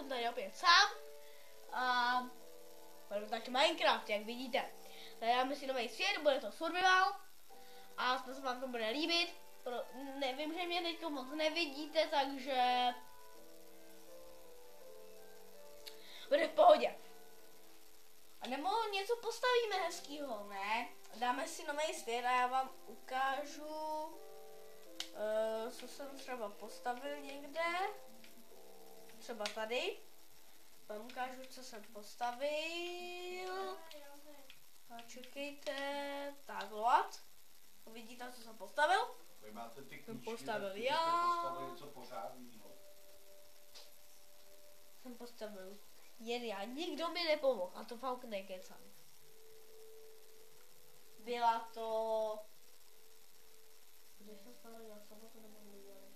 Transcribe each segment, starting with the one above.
jsem tady opět sám a budu taky Minecraft, jak vidíte. Dáme si nový svět, bude to survival a snad se vám to bude líbit. Nevím, že mě teď moc nevidíte, takže bude v pohodě. A nebo něco postavíme hezkýho, ne? Dáme si nový svět a já vám ukážu, co jsem třeba postavil někde. Třeba tady. Vám ukážu, co jsem postavil. A čekejte. Tak, load. Vidíte, co jsem postavil? Vy máte ty jsem knížky, postavil tak já. postavili něco pořádného. Jsem postavil jen já. Nikdo mi nepomohl. A to fakt nekecám. Byla to... Kde jsem stavil v sobotu nebo v neděli?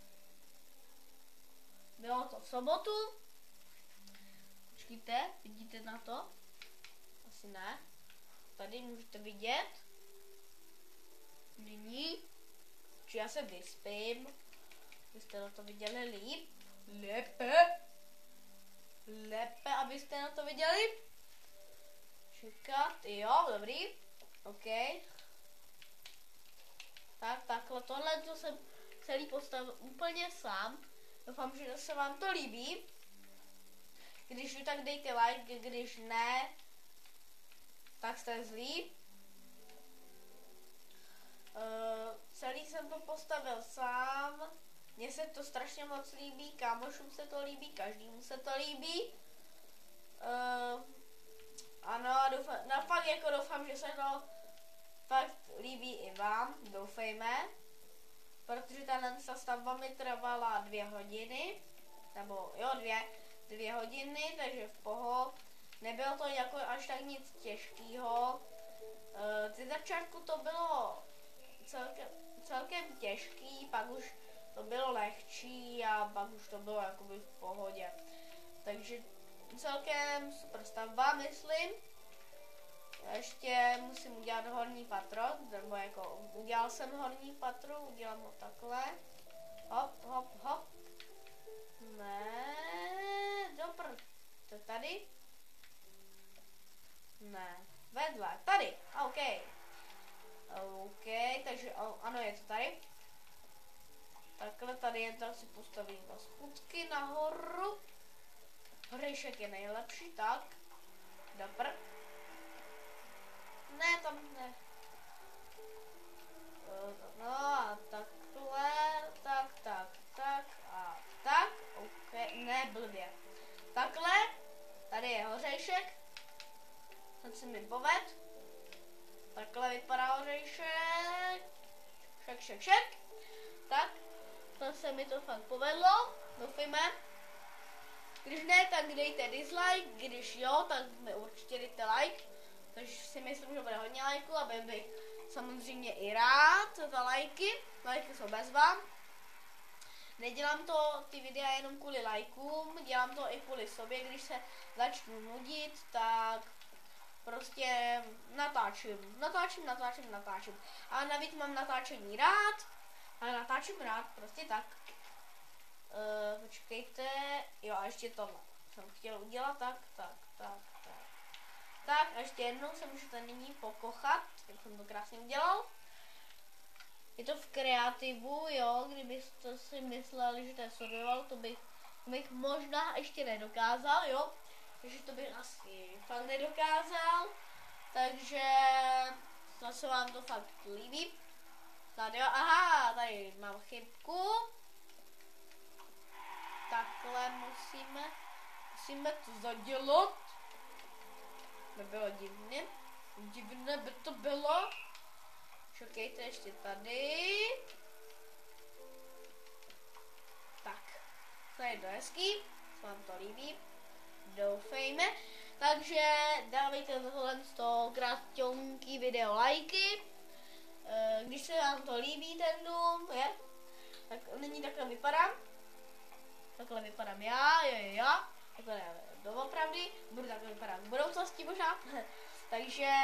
Bylo to v sobotu. Počkejte, vidíte na to? Asi ne. Tady můžete vidět. Nyní. Či já se vyspím. Abyste na to viděli líp. Lépe, abyste na to viděli. Čekat, jo, dobrý. OK. Tak, takhle, tohle to jsem celý postavil úplně sám. Doufám, že se vám to líbí. Když jo, tak dejte like, když ne, tak jste zlí. Celý jsem to postavil sám. Mně se to strašně moc líbí, kámošům se to líbí, každému se to líbí. Ano, doufám, že se to fakt líbí i vám, doufejme. Protože ta stavba mi trvala 2 hodiny, nebo jo, dvě hodiny, takže v pohodě. Nebylo to jako až tak nic těžkého. Ze začátku to bylo celkem těžký, pak už to bylo lehčí a pak už to bylo jakoby v pohodě. Takže celkem super stavba, myslím. Ještě musím udělat horní patro, nebo jako udělal jsem horní patro, udělám ho takhle. Hop, hop, hop. Ne, to tady? Ne, vedle, tady, OK. OK, takže ano, je to tady. Takhle tady jen tak si postavím 2 schůdky nahoru. Hřejšek je nejlepší, tak. Dobr. Ne, tam ne. No a takhle, tak a tak. OK, ne, blbě. Takhle, tady je hořejšek. Ten si mi poved. Takhle vypadá hořejšek. Šek. Tak, to se mi to fakt povedlo. Doufejme. Když ne, tak dejte dislike. Když jo, tak mi určitě dejte like. Takže si myslím, že bude hodně lajků a bych samozřejmě i rád za lajky. Lajky jsou bez vám. Nedělám ty videa jenom kvůli lajkům, dělám to i kvůli sobě, když se začnu nudit, tak prostě natáčím. A navíc mám natáčení rád, ale natáčím rád, prostě tak. Počkejte, jo a ještě tohle jsem chtěl udělat, tak. Tak a ještě jednou se můžete nyní pokochat, jak jsem to krásně udělal. Je to v kreativu, jo, kdybyste si mysleli, že to je survival, to bych možná ještě nedokázal, jo. Takže to bych asi fakt nedokázal, takže se vám to fakt líbí. Tady jo, aha, tady mám chybku. Takhle musíme to zadělat. By bylo divné by to bylo. Čekejte ještě tady. Tak, to je to hezký, se vám to líbí, doufejme. Takže dávejte za tohle krásňonký video lajky. Když se vám to líbí ten dům, tak nyní takhle vypadám. Takhle vypadám já. Takhle doopravdy, budu takhle vypadat v budoucnosti možná. Takže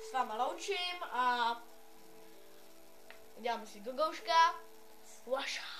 s váma loučím a děláme si gogouška. Vaša.